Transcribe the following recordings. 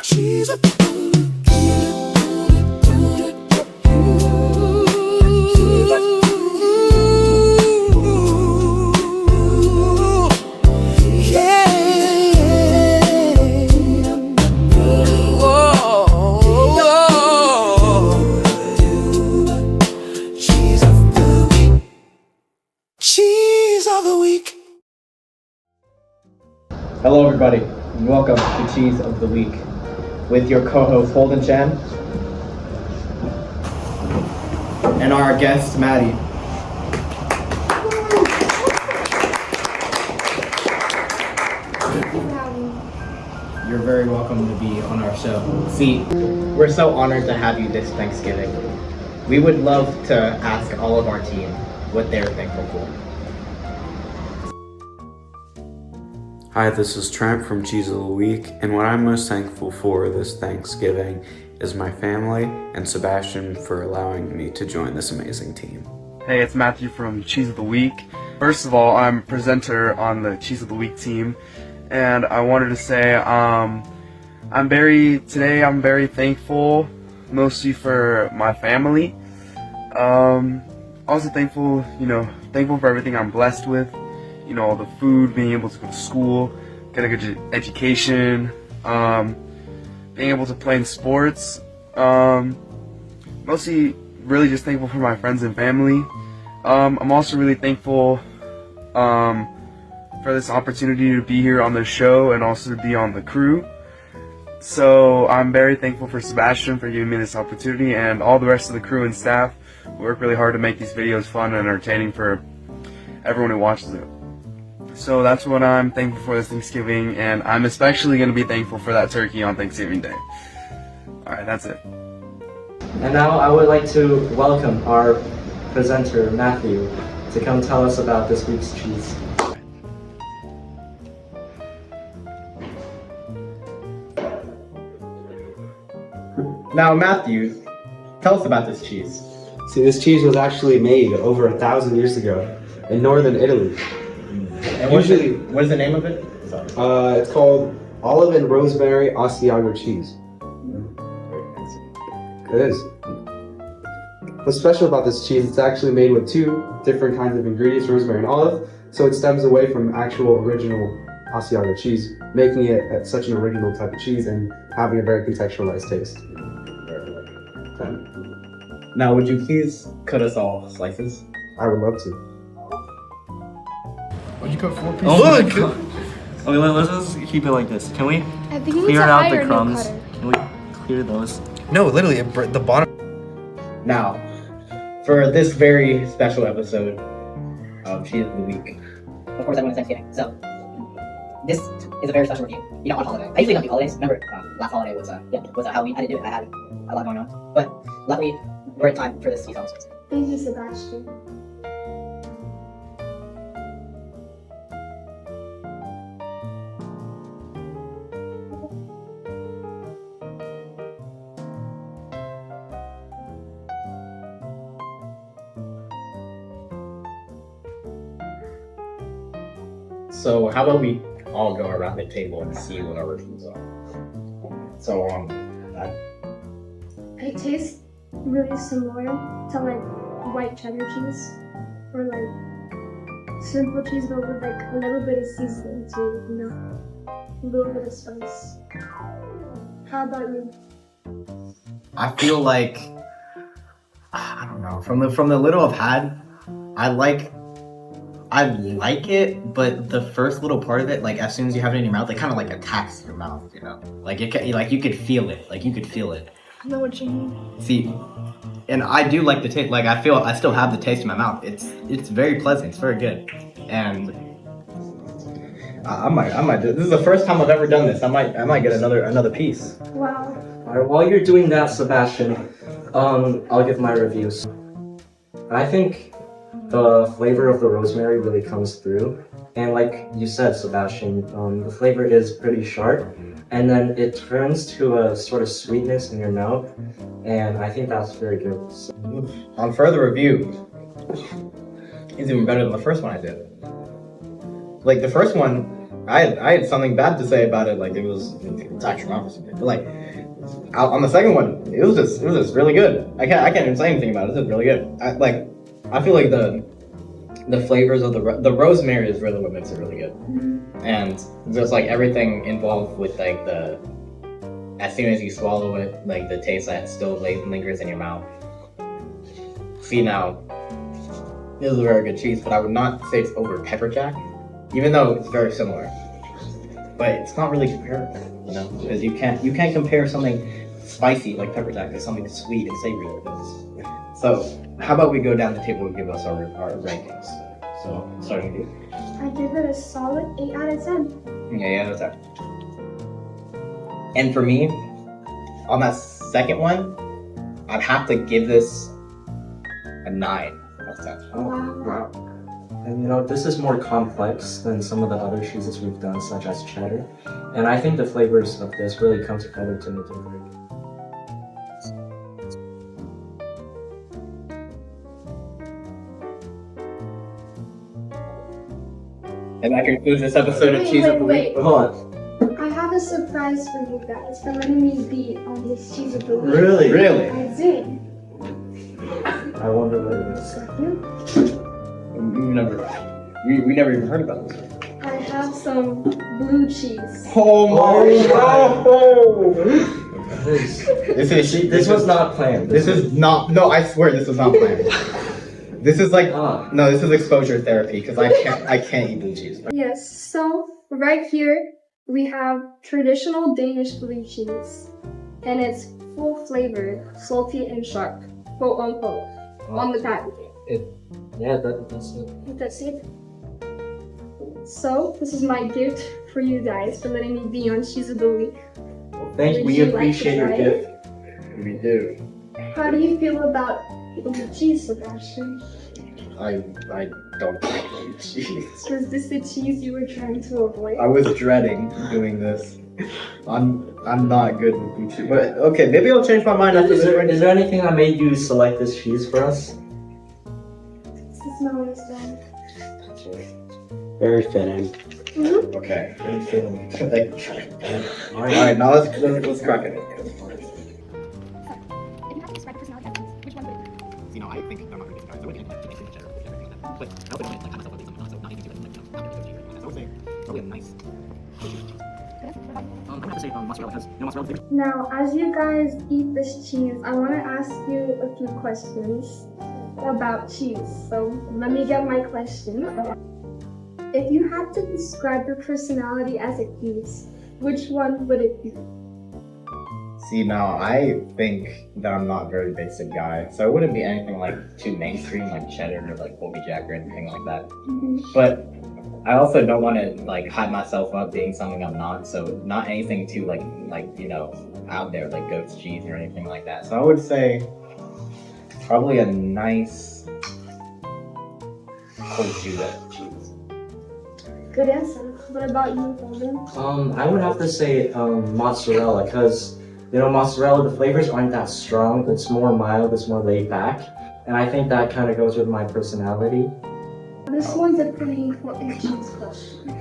She's a cheese of the week. Hello everybody, and welcome to Cheese of the Week with your co-host Holden Chan and our guest Maddie. You're very welcome to be on our show. See, we're so honored to have you this Thanksgiving. We would love to ask all of our team what they're thankful for. Hi, this is Trent from Cheese of the Week, and what I'm most thankful for this Thanksgiving is my family and Sebastian for allowing me to join this amazing team. Hey, it's Matthew from Cheese of the Week. First of all, I'm a presenter on the Cheese of the Week team, and I wanted to say I'm very thankful, mostly for my family. Also thankful for everything I'm blessed with. All the food, being able to go to school, get a good education, being able to play in sports. Mostly really just thankful for my friends and family. I'm also really thankful for this opportunity to be here on the show and also to be on the crew. So I'm very thankful for Sebastian for giving me this opportunity, and all the rest of the crew and staff who work really hard to make these videos fun and entertaining for everyone who watches it. So that's what I'm thankful for this Thanksgiving, and I'm especially going to be thankful for that turkey on Thanksgiving Day. Alright, that's it. And now I would like to welcome our presenter, Matthew, to come tell us about this week's cheese. Now Matthew, tell us about this cheese. See, this cheese was actually made over 1,000 years ago in northern Italy. And what is the name of it? Sorry. It's called olive and rosemary Asiago cheese. It is. What's special about this cheese, it's actually made with two different kinds of ingredients, rosemary and olive, so it stems away from actual original Asiago cheese, making it such an original type of cheese and having a very contextualized taste. Okay. Now, would you please cut us all slices? I would love to. Would you cut 4 pieces? Oh my god! Okay, let's just keep it like this. Can we I think clear out the new crumbs? cutter. Can we clear those? No, literally, the bottom. Now, for this very special episode of Cheese of the Week. Of course, everyone's Thanksgiving. So, this is a very special review. On holiday. I usually don't do holidays. Remember, last holiday was Halloween. I didn't do it. I had a lot going on. But luckily, we're in time for this season. Thank you, Sebastian. So how about we all go around the table and see what our reviews are. So It tastes really similar to like white cheddar cheese or like simple cheese, but with like a little bit of seasoning too, a little bit of spice. How about you? I feel like, I don't know, from the little I've had, I like it, but the first little part of it, like as soon as you have it in your mouth, it kind of like attacks your mouth, like you could feel it, I know what you mean. See, and I do like the taste. Like I still have the taste in my mouth. It's very pleasant. It's very good, and I might. This is the first time I've ever done this. I might get another piece. Wow. Alright, while you're doing that, Sebastian, I'll give my reviews. I think the flavor of the rosemary really comes through, and like you said, Sebastian, the flavor is pretty sharp, and then it turns to a sort of sweetness in your mouth, and I think that's very good. So, on further review, it's even better than the first one I did. Like the first one, I had something bad to say about it. Like it was actually wrong. But like on the second one, it was just really good. I can't even say anything about it. It's just really good. I feel like the flavors of the rosemary is really what makes it really good, and just like everything involved with like the as soon as you swallow it, like the taste that still lingers in your mouth. See now, this is a very good cheese, but I would not say it's over pepper jack, even though it's very similar. But it's not really comparable, you know, because you can't compare something spicy like pepper jack to something sweet and savory like this. So how about we go down the table and give us our rankings? So starting with you. I give it a solid 8 out of 10. Yeah, that's right. And for me, on that second one, I'd have to give this a 9 out of 10. Wow. And you know, this is more complex than some of the other cheeses we've done, such as cheddar. And I think the flavors of this really come together to make it very good. And that concludes this episode of Cheese of the Week. Hold on. I have a surprise for you guys for letting me be on this cheese of the week. Really? Really? I did. I wonder what it is. We never even heard about this. I have some blue cheese. Oh my god! This was not planned. This is not. No, I swear this was not planned. This is like no. This is exposure therapy because I can't eat blue cheese. Yes, so right here we have traditional Danish blue cheese. And it's full flavored, salty and sharp, quote unquote, on the packaging. That's it. That's it. So, this is my gift for you guys for letting me be on Cheese of the Week. Thank you. We appreciate your gift. We do. How do you feel about blue cheese, Sebastian? I don't like blue cheese. Was this the cheese you were trying to avoid? I was dreading doing this. I'm not good with blue cheese. But okay, maybe I'll change my mind after Is this. there anything that made you select this cheese for us? This is not what it's done. Very fitting. Mm-hmm. Okay. Alright, now let's crack it. If you had to describe your personality as cheese, which one would it be? You know, I think I'm not really good. I wouldn't keep anything cheddar or anything like that. But I also don't like myself with something, so not anything too like, you know, not anything too cheese. So I would say probably a nice cheese. I'm gonna have to say mozzarella because mozzarella flavors. Now, as you guys eat this cheese, I want to ask you a few questions about cheese. So, let me get my question. If you had to describe your personality as a cheese, which one would it be? See, now I think that I'm not a very basic guy, so it wouldn't be anything like too mainstream, like cheddar or like Colby Jack or anything like that. But I also don't want to like hype myself up being something I'm not, so not anything too like you know out there like goat's cheese or anything like that. So I would say probably a nice Colby cheese. Good answer. What about you, Golden? I would have to say mozzarella because you know mozzarella the flavors aren't that strong. It's more mild. It's more laid back, and I think that kind of goes with my personality. This one's a pretty important cheese question.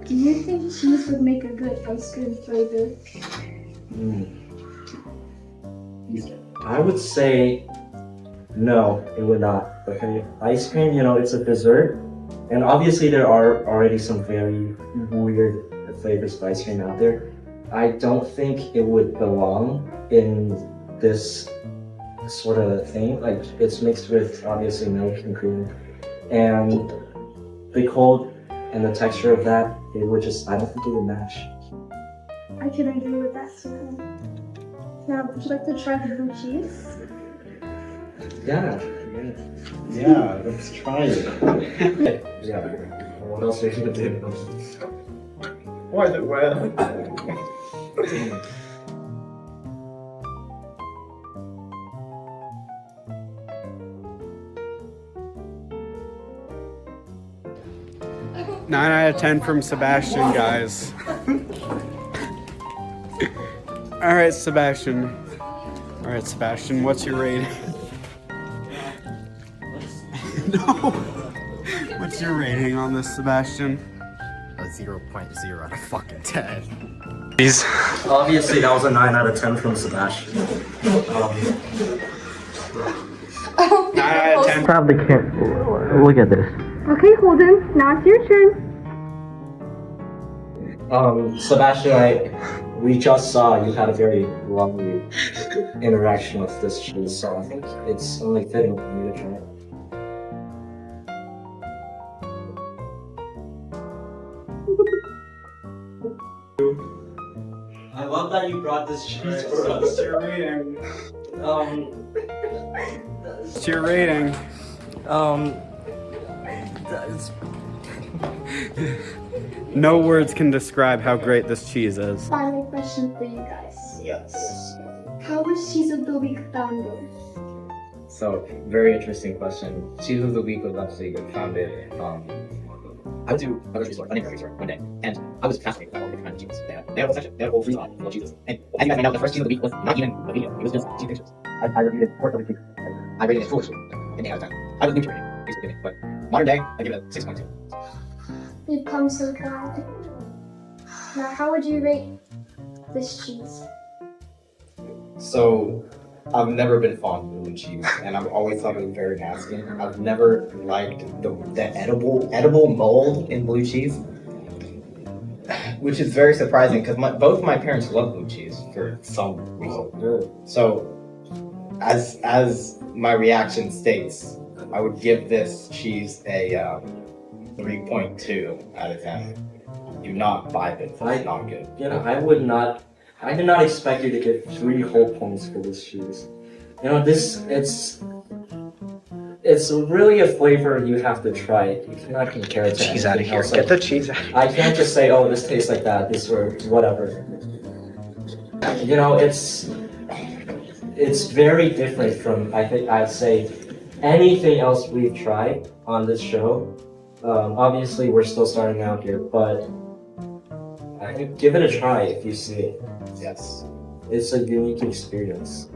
Do you think cheese would make a good ice cream flavor? I would say no, it would not. Okay, ice cream, you know, it's a dessert, and obviously there are already some very weird flavors of ice cream out there. I don't think it would belong in this sort of thing. Like it's mixed with obviously milk and cream, and the cold and the texture of that, it would just, I don't think it would match. I can agree with that too. Now, would you like to try the blue cheese? Yeah, let's try it. Yeah. What else are you gonna do? Why is it wet? Nine out of 10 from Sebastian, guys. All right, Sebastian, what's your rating? No. What's your rating on this, Sebastian? A 0.0 out of fucking 10. Obviously, that was a 9 out of 10 from Sebastian. Probably can't. Look at this. Okay, Holden, now it's your turn. Sebastian, we just saw you had a very lovely interaction with this cheese, so I think it's only fitting for you to try it. I love that you brought this cheese for us. Your rating. What's your rating? That's No words can describe how great this cheese is. Final question for you guys. Yes. How was Cheese of the Week founded? So, very interesting question. Cheese of the Week was actually founded. I went to a grocery store, a grocery store one day, and I was fascinated by all the different kinds of cheeses they had. They had a whole section. They had a whole freezer on full of cheeses. And as you guys may know, the first cheese of the week was not even a video. It was just 2 pictures. I reviewed it 4 weeks. I rated it foolishly an 8 out of 10. I was new to rating, basically, but modern day, I give it a 6.2. You've come so far. Now, how would you rate this cheese? So, I've never been fond of blue cheese, and I've always thought it was very nasty. I've never liked the edible mold in blue cheese, which is very surprising because both my parents love blue cheese for some reason. So, as my reaction states, I would give this cheese a 3.2 out of 10. Do not buy it. It's not good. I did not expect you to get 3 whole points for this cheese. You know, it's really a flavor you have to try it. You cannot compare it to Cheese out of anything here. else. Get the cheese out of here. I can't just say, oh, this tastes like that, this or whatever. You know, it's very different from, I'd say, anything else we've tried on this show. Obviously, we're still starting out here, but I think give it a try if you see it. Yes. It's a unique experience.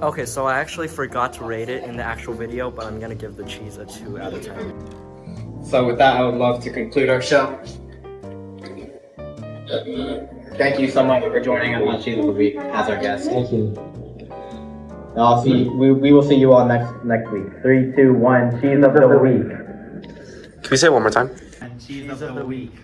Okay, so I actually forgot to rate it in the actual video, but I'm gonna give the cheese a 2 out of 10. So with that, I would love to conclude our show. Thank you so much for joining us on Cheese of the Week as our guest. Thank you. We will see you all next week. 3, 2, 1. Cheese of the Week. Can we say it one more time? Cheese of the Week.